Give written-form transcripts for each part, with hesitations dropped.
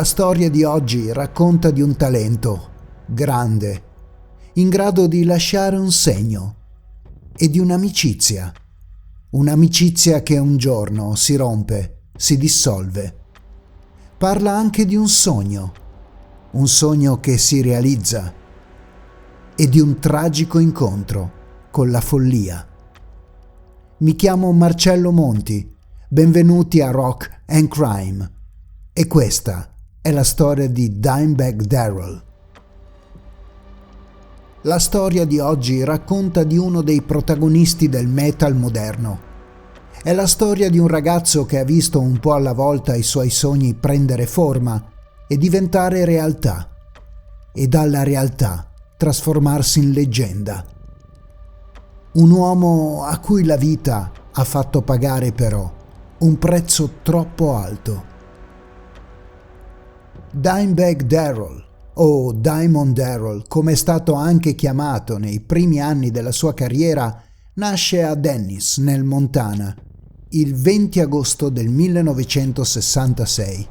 storia di oggi racconta di un talento grande, in grado di lasciare un segno, e di un'amicizia che un giorno si rompe, si dissolve. Parla anche di un sogno che si realizza, e di un tragico incontro con la follia. Mi chiamo Marcello Monti, benvenuti a Rock and Crime, e questa è la storia di Dimebag Darrell. La storia di oggi racconta di uno dei protagonisti del metal moderno. È la storia di un ragazzo che ha visto un po' alla volta i suoi sogni prendere forma e diventare realtà, e dalla realtà trasformarsi in leggenda. Un uomo a cui la vita ha fatto pagare però un prezzo troppo alto. Dimebag Darrell, o Diamond Darrell, come è stato anche chiamato nei primi anni della sua carriera, nasce a Dennis, nel Montana, il 20 agosto del 1966.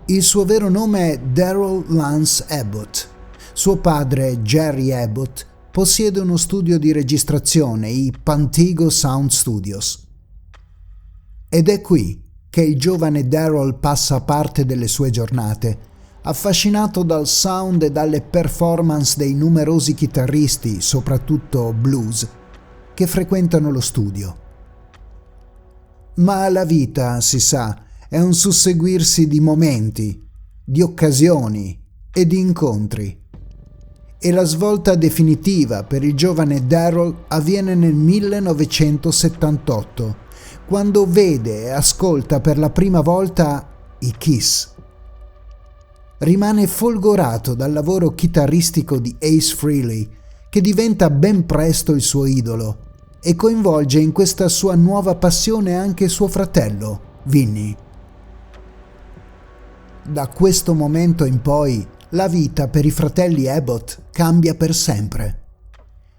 Il suo vero nome è Darrell Lance Abbott. Suo padre, Jerry Abbott, possiede uno studio di registrazione, i Pantego Sound Studios. Ed è qui che il giovane Darrell passa parte delle sue giornate, affascinato dal sound e dalle performance dei numerosi chitarristi, soprattutto blues, che frequentano lo studio. Ma la vita, si sa, è un susseguirsi di momenti, di occasioni e di incontri. E la svolta definitiva per il giovane Darrell avviene nel 1978, quando vede e ascolta per la prima volta i Kiss. Rimane folgorato dal lavoro chitarristico di Ace Frehley, che diventa ben presto il suo idolo, e coinvolge in questa sua nuova passione anche suo fratello, Vinny. Da questo momento in poi, la vita per i fratelli Abbott cambia per sempre.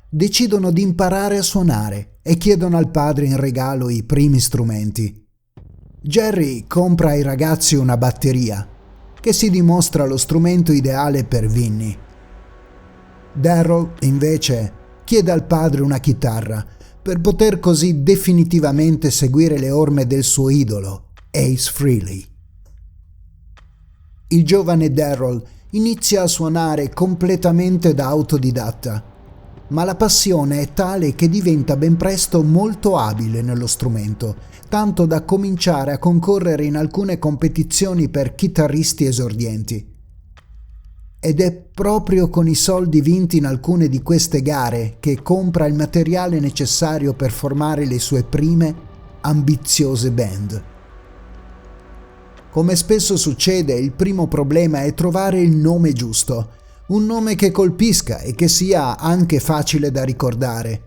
Decidono di imparare a suonare e chiedono al padre in regalo i primi strumenti. Jerry compra ai ragazzi una batteria, che si dimostra lo strumento ideale per Vinny. Darrell, invece, chiede al padre una chitarra per poter così definitivamente seguire le orme del suo idolo, Ace Frehley. Il giovane Darrell inizia a suonare completamente da autodidatta, ma la passione è tale che diventa ben presto molto abile nello strumento, tanto da cominciare a concorrere in alcune competizioni per chitarristi esordienti. Ed è proprio con i soldi vinti in alcune di queste gare che compra il materiale necessario per formare le sue prime, ambiziose band. Come spesso succede, il primo problema è trovare il nome giusto, un nome che colpisca e che sia anche facile da ricordare.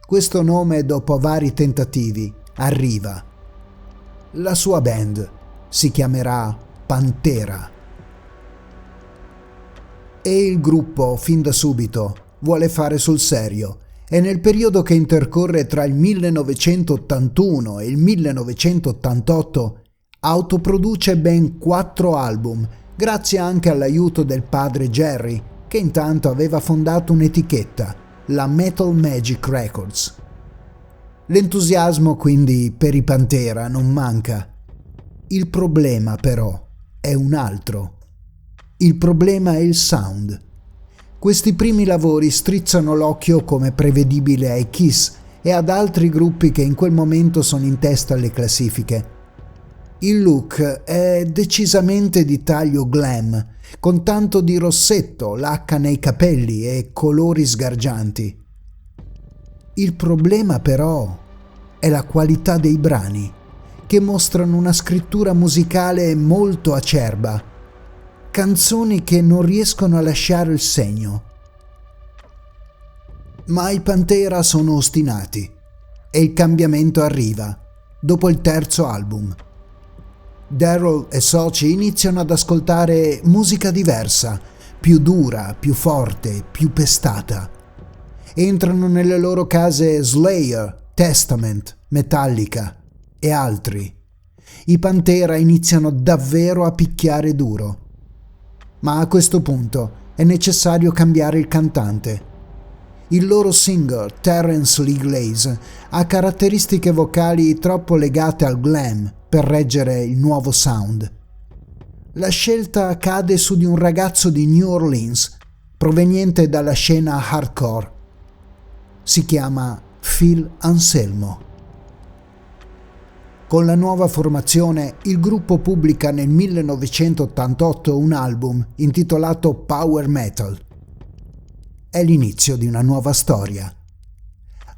Questo nome, dopo vari tentativi, arriva. La sua band si chiamerà Pantera. E il gruppo, fin da subito, vuole fare sul serio, e nel periodo che intercorre tra il 1981 e il 1988 autoproduce ben 4 album, grazie anche all'aiuto del padre Jerry, che intanto aveva fondato un'etichetta, la Metal Magic Records. L'entusiasmo quindi per i Pantera non manca. Il problema però è un altro. Il problema è il sound. Questi primi lavori strizzano l'occhio, come prevedibile, ai Kiss e ad altri gruppi che in quel momento sono in testa alle classifiche. Il look è decisamente di taglio glam, con tanto di rossetto, lacca nei capelli e colori sgargianti. Il problema però è la qualità dei brani, che mostrano una scrittura musicale molto acerba, canzoni che non riescono a lasciare il segno. Ma i Pantera sono ostinati e il cambiamento arriva dopo il terzo album. Darrell e soci iniziano ad ascoltare musica diversa, più dura, più forte, più pestata. Entrano nelle loro case Slayer, Testament, Metallica e altri. I Pantera iniziano davvero a picchiare duro. Ma a questo punto è necessario cambiare il cantante. Il loro singer, Terence Lee Glaze, ha caratteristiche vocali troppo legate al glam per reggere il nuovo sound. La scelta cade su di un ragazzo di New Orleans, proveniente dalla scena hardcore. Si chiama Phil Anselmo. Con la nuova formazione, il gruppo pubblica nel 1988 un album intitolato Power Metal. È l'inizio di una nuova storia.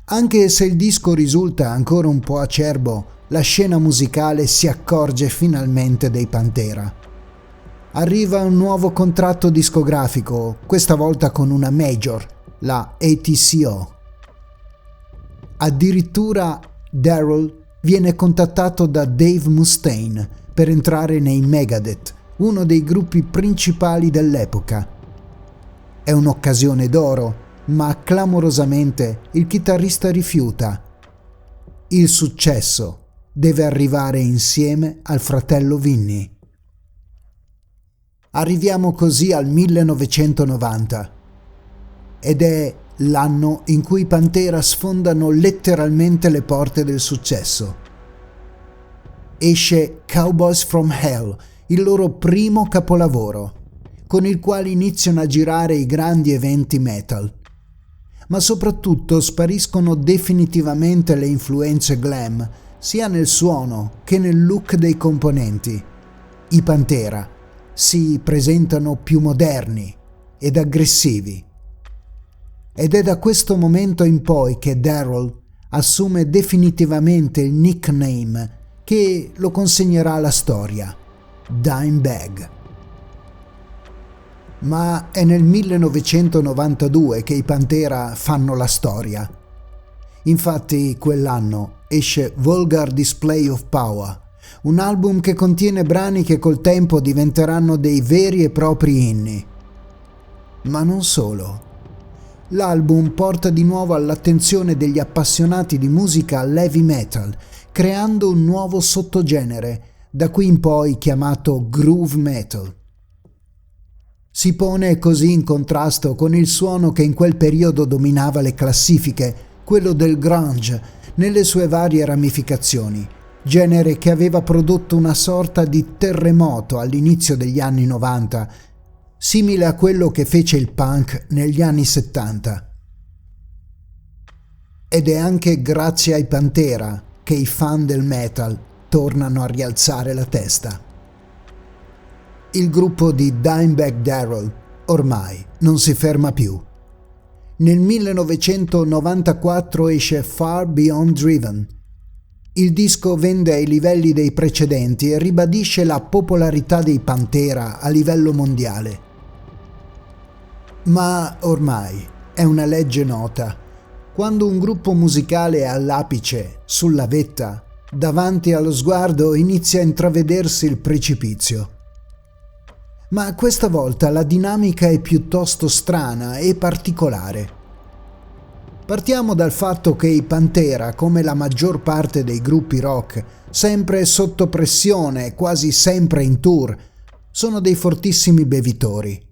Anche se il disco risulta ancora un po' acerbo, la scena musicale si accorge finalmente dei Pantera. Arriva un nuovo contratto discografico, questa volta con una major, la ATCO. Addirittura Darrell viene contattato da Dave Mustaine per entrare nei Megadeth, uno dei gruppi principali dell'epoca. È un'occasione d'oro, ma clamorosamente il chitarrista rifiuta. Il successo deve arrivare insieme al fratello Vinny. Arriviamo così al 1990 ed è l'anno in cui i Pantera sfondano letteralmente le porte del successo. Esce Cowboys from Hell, il loro primo capolavoro, con il quale iniziano a girare i grandi eventi metal. Ma soprattutto spariscono definitivamente le influenze glam, sia nel suono che nel look dei componenti. I Pantera si presentano più moderni ed aggressivi. Ed è da questo momento in poi che Darrell assume definitivamente il nickname che lo consegnerà alla storia, Dimebag. Ma è nel 1992 che i Pantera fanno la storia. Infatti quell'anno esce Vulgar Display of Power, un album che contiene brani che col tempo diventeranno dei veri e propri inni. Ma non solo. L'album porta di nuovo all'attenzione degli appassionati di musica l'heavy metal, creando un nuovo sottogenere, da qui in poi chiamato groove metal. Si pone così in contrasto con il suono che in quel periodo dominava le classifiche, quello del grunge, nelle sue varie ramificazioni, genere che aveva prodotto una sorta di terremoto all'inizio degli anni 90, simile a quello che fece il punk negli anni 70. Ed è anche grazie ai Pantera che i fan del metal tornano a rialzare la testa. Il gruppo di Dimebag Darrell ormai non si ferma più. Nel 1994 esce Far Beyond Driven. Il disco vende ai livelli dei precedenti e ribadisce la popolarità dei Pantera a livello mondiale. Ma ormai è una legge nota. Quando un gruppo musicale è all'apice, sulla vetta, davanti allo sguardo inizia a intravedersi il precipizio. Ma questa volta la dinamica è piuttosto strana e particolare. Partiamo dal fatto che i Pantera, come la maggior parte dei gruppi rock, sempre sotto pressione, quasi sempre in tour, sono dei fortissimi bevitori.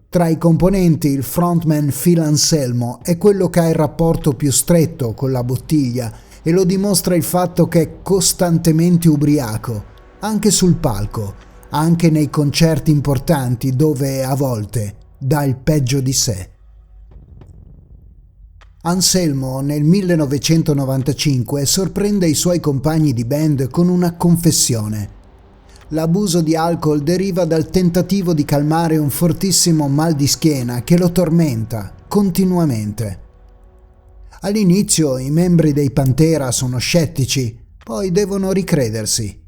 Tra i componenti il frontman Phil Anselmo è quello che ha il rapporto più stretto con la bottiglia e lo dimostra il fatto che è costantemente ubriaco, anche sul palco, anche nei concerti importanti dove a volte dà il peggio di sé. Anselmo nel 1995 sorprende i suoi compagni di band con una confessione. L'abuso di alcol deriva dal tentativo di calmare un fortissimo mal di schiena che lo tormenta continuamente. All'inizio i membri dei Pantera sono scettici, poi devono ricredersi.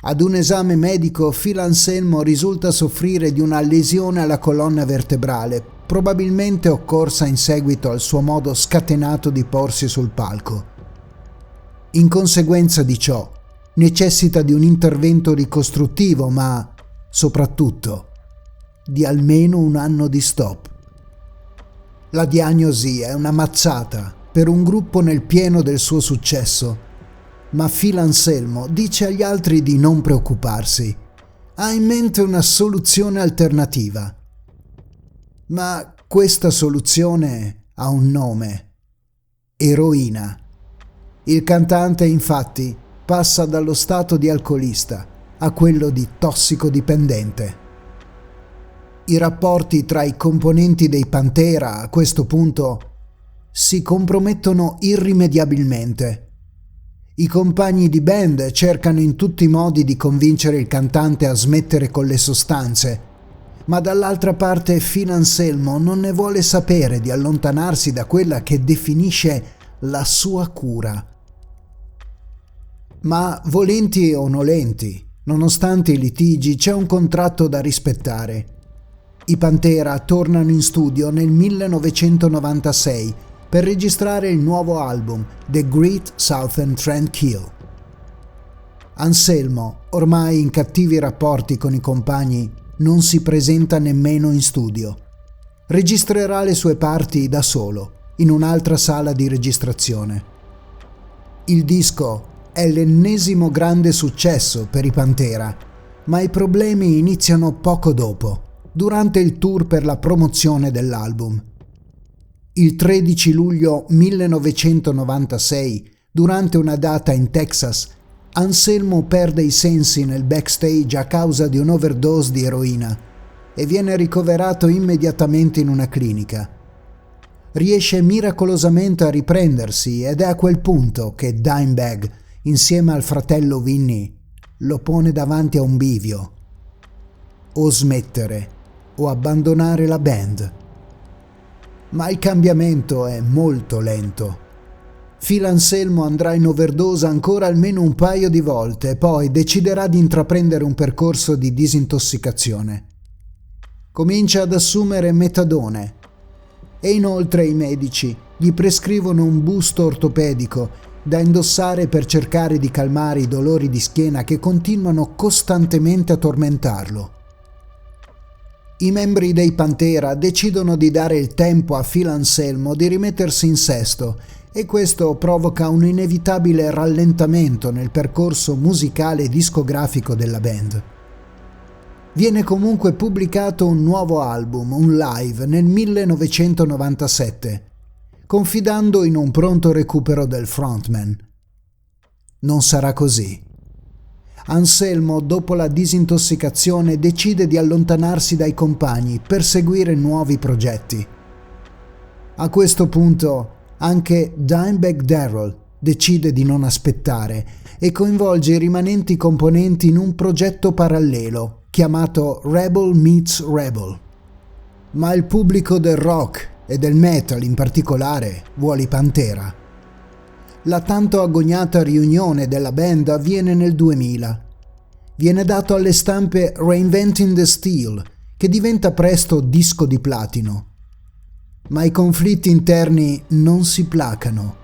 Ad un esame medico Phil Anselmo risulta soffrire di una lesione alla colonna vertebrale, probabilmente occorsa in seguito al suo modo scatenato di porsi sul palco. In conseguenza di ciò, necessita di un intervento ricostruttivo, ma soprattutto di almeno un anno di stop. La diagnosi è una mazzata per un gruppo nel pieno del suo successo. Ma Phil Anselmo dice agli altri di non preoccuparsi. Ha in mente una soluzione alternativa. Ma questa soluzione ha un nome: eroina. Il cantante, infatti, passa dallo stato di alcolista a quello di tossicodipendente. I rapporti tra i componenti dei Pantera a questo punto si compromettono irrimediabilmente. I compagni di band cercano in tutti i modi di convincere il cantante a smettere con le sostanze, ma dall'altra parte Phil Anselmo non ne vuole sapere di allontanarsi da quella che definisce la sua cura. Ma volenti o nolenti, nonostante i litigi, c'è un contratto da rispettare. I Pantera tornano in studio nel 1996 per registrare il nuovo album The Great Southern Trendkill. Anselmo, ormai in cattivi rapporti con i compagni, non si presenta nemmeno in studio. Registrerà le sue parti da solo, in un'altra sala di registrazione. Il disco è l'ennesimo grande successo per i Pantera, ma i problemi iniziano poco dopo, durante il tour per la promozione dell'album. Il 13 luglio 1996, durante una data in Texas, Anselmo perde i sensi nel backstage a causa di un'overdose di eroina e viene ricoverato immediatamente in una clinica. Riesce miracolosamente a riprendersi ed è a quel punto che Dimebag, insieme al fratello Vinny, lo pone davanti a un bivio: o smettere o abbandonare la band. Ma il cambiamento è molto lento. Phil Anselmo andrà in overdose ancora almeno un paio di volte e poi deciderà di intraprendere un percorso di disintossicazione. Comincia ad assumere metadone e inoltre i medici gli prescrivono un busto ortopedico da indossare per cercare di calmare i dolori di schiena che continuano costantemente a tormentarlo. I membri dei Pantera decidono di dare il tempo a Phil Anselmo di rimettersi in sesto e questo provoca un inevitabile rallentamento nel percorso musicale e discografico della band. Viene comunque pubblicato un nuovo album, un live, nel 1997, confidando in un pronto recupero del frontman. Non sarà così. Anselmo, dopo la disintossicazione, decide di allontanarsi dai compagni per seguire nuovi progetti. A questo punto anche Dimebag Darrell decide di non aspettare e coinvolge i rimanenti componenti in un progetto parallelo chiamato Rebel Meets Rebel. Ma il pubblico del rock e del metal in particolare vuole i Pantera. La tanto agognata riunione della band avviene nel 2000. Viene dato alle stampe Reinventing the Steel, che diventa presto disco di platino. Ma i conflitti interni non si placano.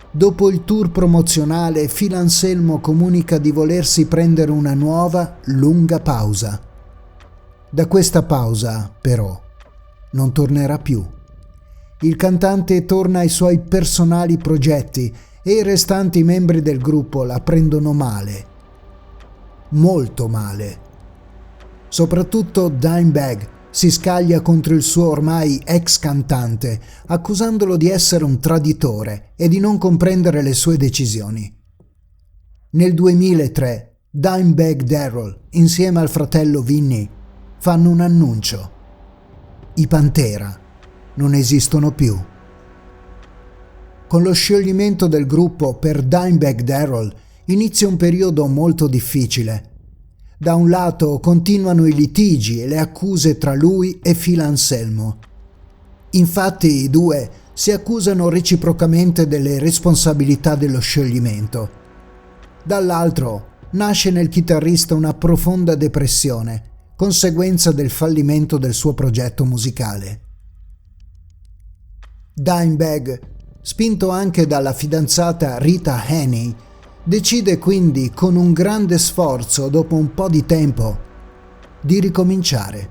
Dopo il tour promozionale, Phil Anselmo comunica di volersi prendere una nuova, lunga pausa. Da questa pausa, però, non tornerà più. Il cantante torna ai suoi personali progetti e i restanti membri del gruppo la prendono male. Molto male. Soprattutto Dimebag si scaglia contro il suo ormai ex cantante, accusandolo di essere un traditore e di non comprendere le sue decisioni. Nel 2003, Dimebag Darrell, insieme al fratello Vinny, fanno un annuncio. I Pantera non esistono più. Con lo scioglimento del gruppo per Dimebag Darrell inizia un periodo molto difficile. Da un lato continuano i litigi e le accuse tra lui e Phil Anselmo. Infatti i due si accusano reciprocamente delle responsabilità dello scioglimento. Dall'altro nasce nel chitarrista una profonda depressione, conseguenza del fallimento del suo progetto musicale. Dimebag, spinto anche dalla fidanzata Rita Haney, decide quindi con un grande sforzo, dopo un po' di tempo, di ricominciare.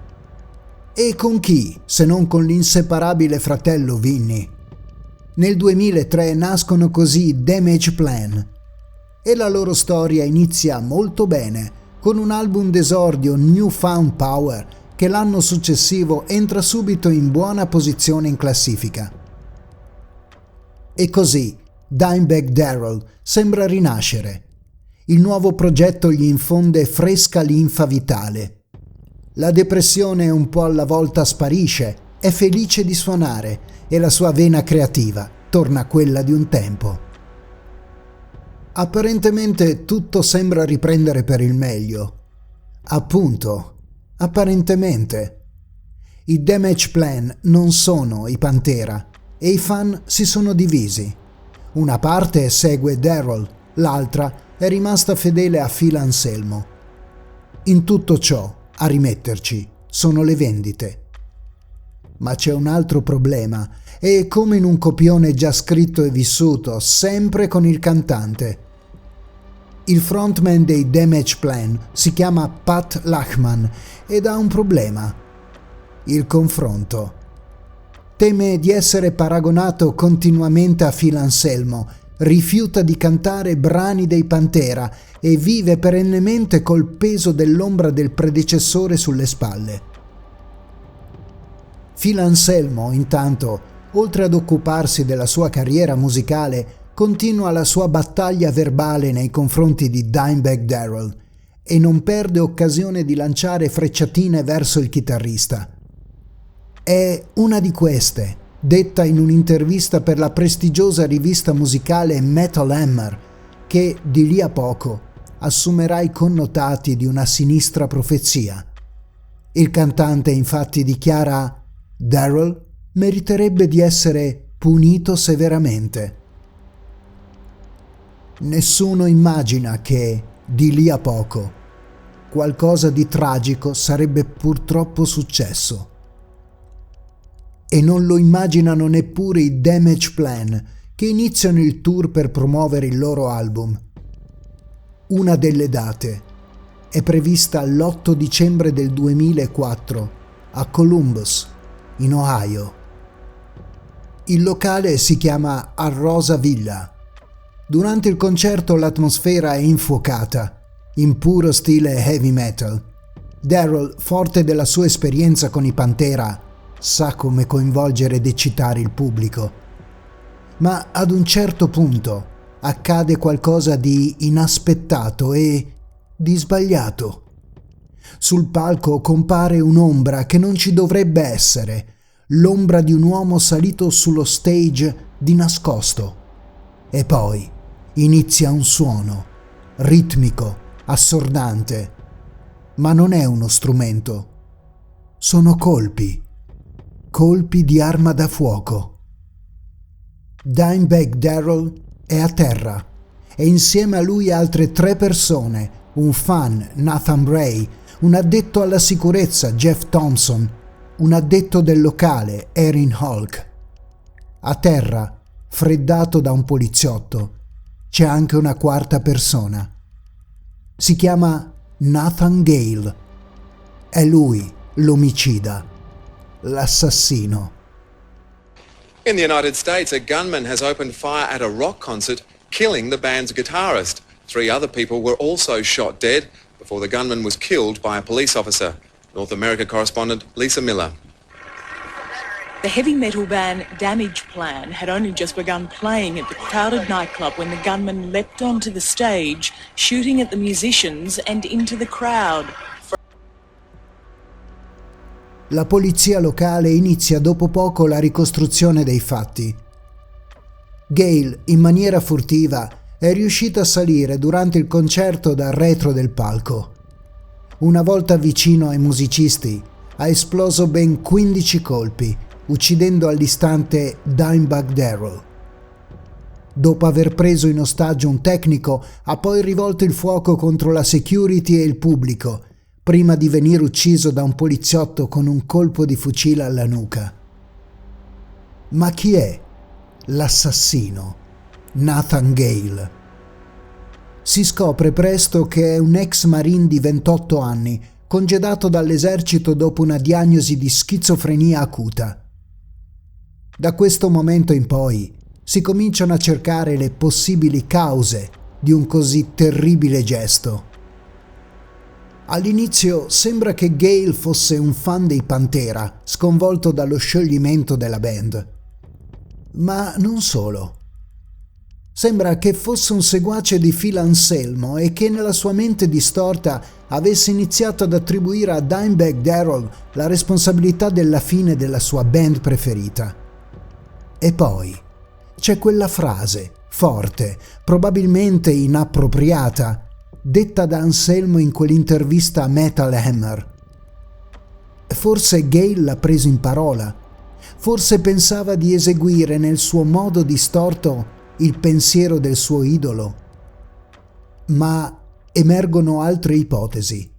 E con chi, se non con l'inseparabile fratello Vinny? Nel 2003 nascono così Damage Plan e la loro storia inizia molto bene, con un album d'esordio, New Found Power, che l'anno successivo entra subito in buona posizione in classifica. E così Dimebag Darrell sembra rinascere. Il nuovo progetto gli infonde fresca linfa vitale. La depressione un po' alla volta sparisce, è felice di suonare e la sua vena creativa torna quella di un tempo. Apparentemente tutto sembra riprendere per il meglio. Appunto, apparentemente. I Damage Plan non sono i Pantera e i fan si sono divisi. Una parte segue Darrell, l'altra è rimasta fedele a Phil Anselmo. In tutto ciò, a rimetterci, sono le vendite. Ma c'è un altro problema, e come in un copione già scritto e vissuto, sempre con il cantante. Il frontman dei Damage Plan si chiama Pat Lachman ed ha un problema: il confronto. Teme di essere paragonato continuamente a Phil Anselmo, rifiuta di cantare brani dei Pantera e vive perennemente col peso dell'ombra del predecessore sulle spalle. Phil Anselmo, intanto, oltre ad occuparsi della sua carriera musicale, continua la sua battaglia verbale nei confronti di Dimebag Darrell e non perde occasione di lanciare frecciatine verso il chitarrista. È una di queste, detta in un'intervista per la prestigiosa rivista musicale Metal Hammer, che di lì a poco assumerà i connotati di una sinistra profezia. Il cantante infatti dichiara: Darrell meriterebbe di essere punito severamente. Nessuno immagina che, di lì a poco, qualcosa di tragico sarebbe purtroppo successo. E non lo immaginano neppure i Damage Plan, che iniziano il tour per promuovere il loro album. Una delle date è prevista l'8 dicembre del 2004 a Columbus, in Ohio. Il locale si chiama Arrosa Villa. Durante il concerto l'atmosfera è infuocata, in puro stile heavy metal. Darrell, forte della sua esperienza con i Pantera, sa come coinvolgere ed eccitare il pubblico. Ma ad un certo punto accade qualcosa di inaspettato e di sbagliato. Sul palco compare un'ombra che non ci dovrebbe essere, l'ombra di un uomo salito sullo stage di nascosto. E poi inizia un suono, ritmico, assordante, ma non è uno strumento. Sono colpi di arma da fuoco. Dimebag Darrell è a terra e insieme a lui altre 3 persone, un fan, Nathan Bray, un addetto alla sicurezza, Jeff Thompson, un addetto del locale, Erin Hulk. A terra, freddato da un poliziotto, c'è anche una 4ª persona. Si chiama Nathan Gale. È lui l'omicida, l'assassino. In the United States, a gunman has opened fire at a rock concert, killing the band's guitarist. 3 other people were also shot dead before the gunman was killed by a police officer. North America correspondent Lisa Miller. The heavy metal band Damage Plan had only just begun playing at the crowded nightclub when the gunman leapt onto the stage, shooting at the musicians and into the crowd. La polizia locale inizia dopo poco la ricostruzione dei fatti. Gale, in maniera furtiva, è riuscito a salire durante il concerto dal retro del palco. Una volta vicino ai musicisti, ha esploso ben 15 colpi, uccidendo all'istante Dimebag Darrell. Dopo aver preso in ostaggio un tecnico, ha poi rivolto il fuoco contro la security e il pubblico, prima di venire ucciso da un poliziotto con un colpo di fucile alla nuca. Ma chi è l'assassino Nathan Gale? Si scopre presto che è un ex marine di 28 anni, congedato dall'esercito dopo una diagnosi di schizofrenia acuta. Da questo momento in poi si cominciano a cercare le possibili cause di un così terribile gesto. All'inizio sembra che Gale fosse un fan dei Pantera, sconvolto dallo scioglimento della band. Ma non solo. Sembra che fosse un seguace di Phil Anselmo e che nella sua mente distorta avesse iniziato ad attribuire a Dimebag Darrell la responsabilità della fine della sua band preferita. E poi c'è quella frase, forte, probabilmente inappropriata, detta da Anselmo in quell'intervista a Metal Hammer. Forse Gale l'ha preso in parola, forse pensava di eseguire nel suo modo distorto il pensiero del suo idolo. Ma emergono altre ipotesi.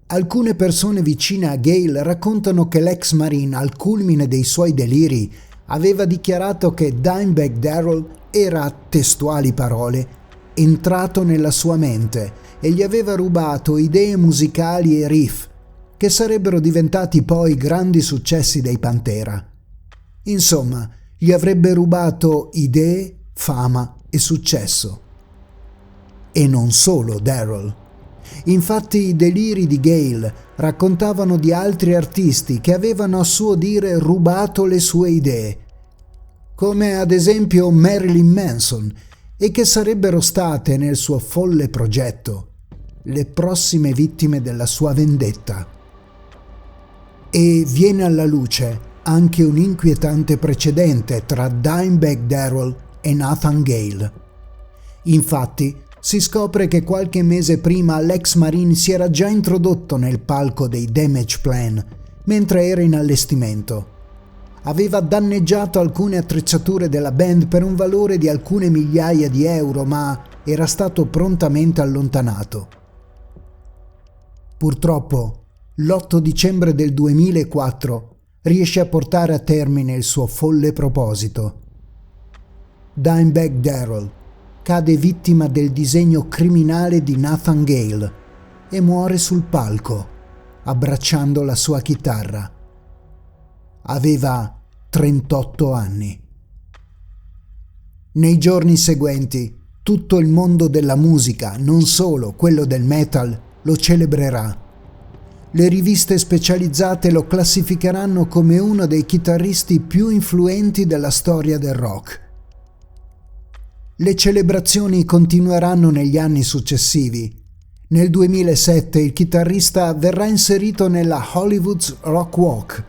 Alcune persone vicine a Gale raccontano che l'ex Marine, al culmine dei suoi deliri, aveva dichiarato che Dimebag Darrell era, testuali parole, entrato nella sua mente e gli aveva rubato idee musicali e riff che sarebbero diventati poi grandi successi dei Pantera. Insomma, gli avrebbe rubato idee, fama e successo. E non solo Darrell. Infatti i deliri di Gale raccontavano di altri artisti che avevano a suo dire rubato le sue idee, come ad esempio Marilyn Manson, e che sarebbero state nel suo folle progetto le prossime vittime della sua vendetta. E viene alla luce anche un inquietante precedente tra Dimebag Darrell e Nathan Gale. Infatti, si scopre che qualche mese prima l'ex Marine si era già introdotto nel palco dei Damage Plan mentre era in allestimento. Aveva danneggiato alcune attrezzature della band per un valore di alcune migliaia di euro, ma era stato prontamente allontanato. Purtroppo, l'8 dicembre del 2004 riesce a portare a termine il suo folle proposito. Dimebag Darrell cade vittima del disegno criminale di Nathan Gale e muore sul palco, abbracciando la sua chitarra. Aveva 38 anni. Nei giorni seguenti, tutto il mondo della musica, non solo quello del metal, lo celebrerà. Le riviste specializzate lo classificheranno come uno dei chitarristi più influenti della storia del rock. Le celebrazioni continueranno negli anni successivi. Nel 2007 il chitarrista verrà inserito nella Hollywood's Rock Walk,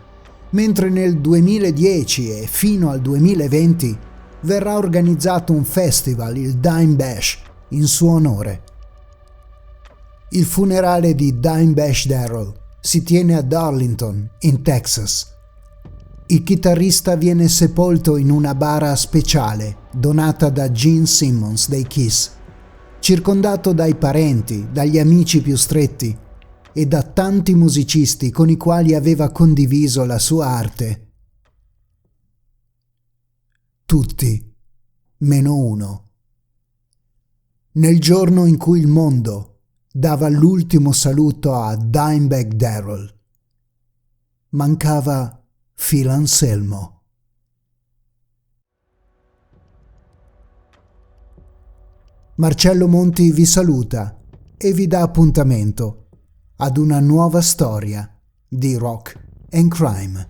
mentre nel 2010 e fino al 2020 verrà organizzato un festival, il Dime Bash, in suo onore. Il funerale di Dimebag Darrell si tiene ad Arlington, in Texas. Il chitarrista viene sepolto in una bara speciale donata da Gene Simmons dei Kiss, circondato dai parenti, dagli amici più stretti e da tanti musicisti con i quali aveva condiviso la sua arte. Tutti, meno uno. Nel giorno in cui il mondo dava l'ultimo saluto a Dimebag Darrell, mancava Phil Anselmo. Marcello Monti vi saluta e vi dà appuntamento ad una nuova storia di Rock and Crime.